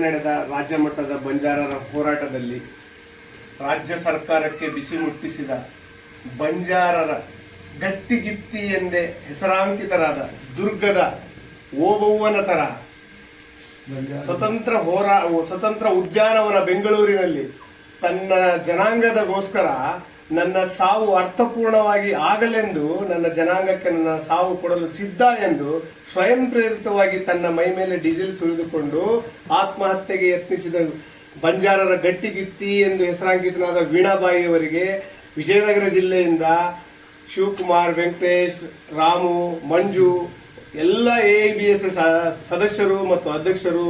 ನಡೆದ ರಾಜ್ಯ ಮಟ್ಟದ ಬಂಜಾರರ ಹೋರಾಟದಲ್ಲಿ ರಾಜ್ಯ ಸರ್ಕಾರಕ್ಕೆ ಬಿಸಿ ಮುಟ್ಟಿಸಿದ ಬಂಜಾರರ ಗಟ್ಟಿಗಿತ್ತಿ ಎಂದೇ ಹೆಸರಾಂಕಿತರಾದ ದುರ್ಗದ ಓಬವ್ವನ ತರ ಸ್ವತಂತ್ರ ಉದ್ಯಾನವನ ಬೆಂಗಳೂರಿನಲ್ಲಿ ತನ್ನ ಜನಾಂಗದಗೋಸ್ಕರ ನನ್ನ ಸಾವು ಅರ್ಥಪೂರ್ಣವಾಗಿ ಆಗಲೆಂದು ನನ್ನ ಜನಾಂಗಕ್ಕೆ ನನ್ನ ಸಾವು ಕೊಡಲು ಸಿದ್ಧ ಎಂದು ಸ್ವಯಂ ಪ್ರೇರಿತವಾಗಿ ತನ್ನ ಮೈ ಮೇಲೆ ಡೀಸೆಲ್ ಸುರಿದುಕೊಂಡು ಆತ್ಮಹತ್ಯೆಗೆ ಯತ್ನಿಸಿದ ಬಂಜಾರರ ಗಟ್ಟಿಗಿತ್ತಿ ಎಂದು ಹೆಸರಾಂಕಿತನಾದ ವೀಣಾಬಾಯಿಯವರಿಗೆ ವಿಜಯನಗರ ಜಿಲ್ಲೆಯಿಂದ ಶಿವಕುಮಾರ್, ವೆಂಕಟೇಶ್, ರಾಮು, ಮಂಜು ಎಲ್ಲ AIBS ಸದಸ್ಯರು ಮತ್ತು ಅಧ್ಯಕ್ಷರು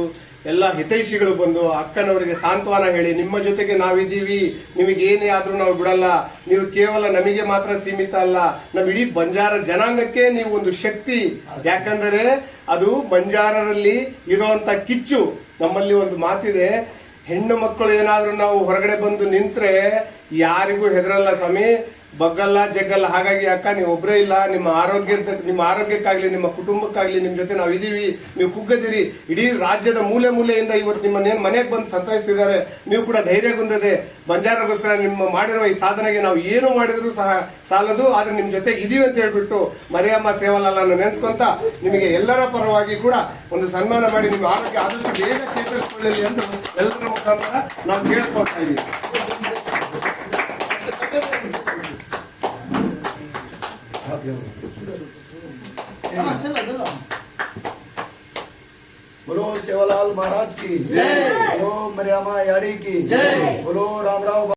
ಎಲ್ಲ ಹಿತೈಷಿಗಳು ಬಂದು ಅಕ್ಕನವರಿಗೆ ಸಾಂತ್ವನ ಹೇಳಿ, ನಿಮ್ಮ ಜೊತೆಗೆ ನಾವಿದ್ದೀವಿ, ನಿಮಗೇನೇ ಆದ್ರೂ ನಾವು ಬಿಡಲ್ಲ, ನೀವು ಕೇವಲ ನಮಗೆ ಮಾತ್ರ ಸೀಮಿತ ಅಲ್ಲ, ನಮ್ಮ ಇಡೀ ಬಂಜಾರ ಜನಾಂಗಕ್ಕೆ ನೀವು ಒಂದು ಶಕ್ತಿ. ಯಾಕಂದರೆ ಅದು ಬಂಜಾರರಲ್ಲಿ ಇರುವಂತ ಕಿಚ್ಚು. ನಮ್ಮಲ್ಲಿ ಒಂದು ಮಾತಿದೆ, ಹೆಣ್ಣು ಮಕ್ಕಳು ಏನಾದ್ರೂ ನಾವು ಹೊರಗಡೆ ಬಂದು ನಿಂತ್ರೆ ಯಾರಿಗೂ ಹೆದರಲ್ಲ ಸ್ವಾಮಿ, ಬಗ್ಗಲ್ಲ ಜಗ್ಗಲ್ಲ. ಹಾಗಾಗಿ ಅಕ್ಕ ನೀವು ಒಬ್ಬರೇ ಇಲ್ಲ, ನಿಮ್ಮ ಆರೋಗ್ಯಕ್ಕಾಗ್ಲಿ, ನಿಮ್ಮ ಕುಟುಂಬಕ್ಕಾಗ್ಲಿ ನಿಮ್ಮ ಜೊತೆ ನಾವು ಇದೀವಿ, ನೀವು ಕುಗ್ಗದಿರಿ. ಇಡೀ ರಾಜ್ಯದ ಮೂಲೆ ಮೂಲೆಯಿಂದ ಇವತ್ತು ನಿಮ್ಮನ್ನೇನು ಮನೆಗೆ ಬಂದು ಸಂತೈಸ್ತಿದ್ದಾರೆ, ನೀವು ಕೂಡ ಧೈರ್ಯಗೊಂದದೆ. ಬಂಜಾರಗೋಸ್ಕರ ನಿಮ್ಮ ಮಾಡಿರುವ ಈ ಸಾಧನೆಗೆ ನಾವು ಏನು ಮಾಡಿದ್ರು ಸಹ ಸಾಲದು, ಆದ್ರೆ ನಿಮ್ ಜೊತೆ ಇದೀವಿ ಅಂತ ಹೇಳ್ಬಿಟ್ಟು ಮರಿಯಮ್ಮ ಸೇವಾಲಾಲನ್ನು ನೆನೆಸ್ಕೊಂತ ನಿಮಗೆ ಎಲ್ಲರ ಪರವಾಗಿ ಕೂಡ ಒಂದು ಸನ್ಮಾನ ಮಾಡಿ ನಿಮ್ಮ ಆರೋಗ್ಯ ಆದಷ್ಟು ಬೇಗ ಚೇತರಿಸಿಕೊಳ್ಳಲಿ ಎಂದು ಎಲ್ಲರ ಮುಖಾಂತರ ನಾವು ಕೇಳ್ಕೊಳ್ತಾ ಇದ್ದೀವಿ. बोलो सेवालाल महाराज की जय, बोलो मरियम्मा याड़ी की जय, बोलो रामराव